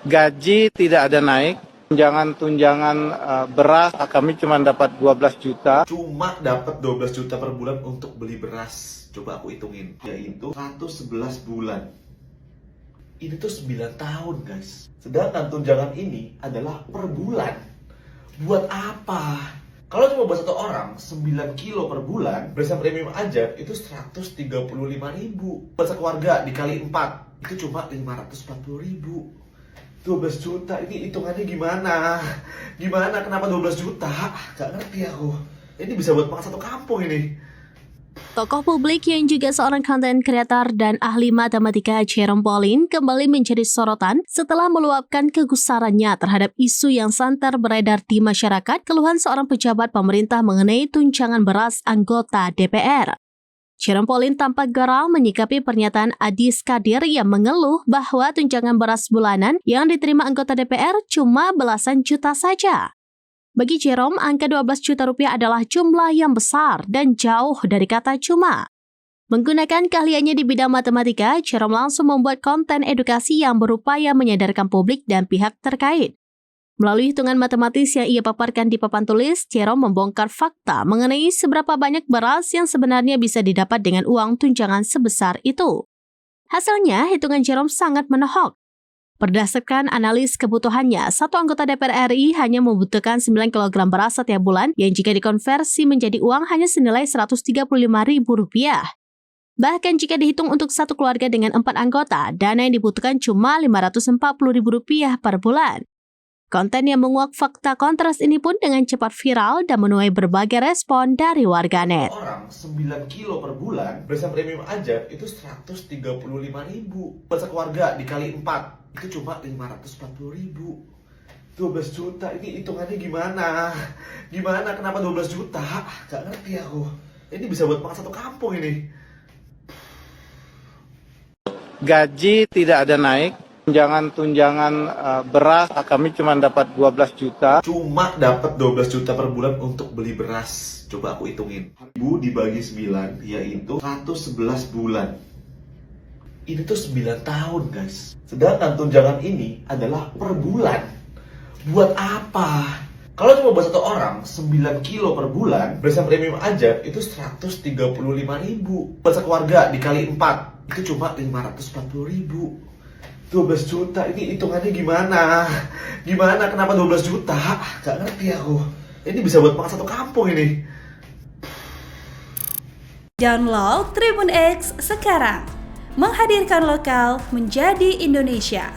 Gaji tidak ada naik, tunjangan beras kami cuma dapat 12 juta. Cuma dapat 12 juta per bulan untuk beli beras. Coba aku hitungin, yaitu 111 bulan. Ini tuh 9 tahun guys. Sedangkan tunjangan ini adalah per bulan. Buat apa? Kalau cuma buat satu orang 9 kilo per bulan, beras premium aja itu 135.000. Buat sekeluarga dikali 4 itu cuma 540.000. 12 juta, ini hitungannya gimana? Gimana? Kenapa 12 juta? Gak ngerti aku. Ini bisa buat makan satu kampung ini. Tokoh publik yang juga seorang konten kreator dan ahli matematika Jerome Pauline kembali menjadi sorotan setelah meluapkan kegusarannya terhadap isu yang santer beredar di masyarakat keluhan seorang pejabat pemerintah mengenai tunjangan beras anggota DPR. Jerome Pauline tampak geram menyikapi pernyataan Adi Skadir yang mengeluh bahwa tunjangan beras bulanan yang diterima anggota DPR cuma belasan juta saja. Bagi Jerome, angka 12 juta rupiah adalah jumlah yang besar dan jauh dari kata cuma. Menggunakan keahliannya di bidang matematika, Jerome langsung membuat konten edukasi yang berupaya menyadarkan publik dan pihak terkait. Melalui hitungan matematis yang ia paparkan di papan tulis, Jerome membongkar fakta mengenai seberapa banyak beras yang sebenarnya bisa didapat dengan uang tunjangan sebesar itu. Hasilnya, hitungan Jerome sangat menohok. Berdasarkan analis kebutuhannya, satu anggota DPR RI hanya membutuhkan 9 kg beras setiap bulan yang jika dikonversi menjadi uang hanya senilai Rp135.000. Bahkan jika dihitung untuk satu keluarga dengan 4 anggota, dana yang dibutuhkan cuma Rp540.000 per bulan. Konten yang menguak fakta kontras ini pun dengan cepat viral dan menuai berbagai respon dari warganet. Orang 9 kilo per bulan, beras premium aja itu 135.000. Buat sekeluarga dikali 4 itu cuma 540.000. 12 juta, ini hitungannya gimana? Gimana? Kenapa 12 juta? Gak ngerti aku. Ini bisa buat makan satu kampung ini. Gaji tidak ada naik, tunjangan beras kami cuma dapat 12 juta. Cuma dapat 12 juta per bulan untuk beli beras. Coba aku hitungin. 1.000 dibagi 9 yaitu 111 bulan. Ini tuh 9 tahun guys. Sedangkan tunjangan ini adalah per bulan. Buat apa? Kalau cuma buat satu orang 9 kilo per bulan, beras premium aja itu 135.000. Buat sekeluarga dikali 4 itu cuma 540.000. 12 juta, ini hitungannya gimana? Gimana? Kenapa 12 juta? Gak ngerti aku. Ini bisa buat makan satu kampung ini. Download Tribun X sekarang. Menghadirkan lokal menjadi Indonesia.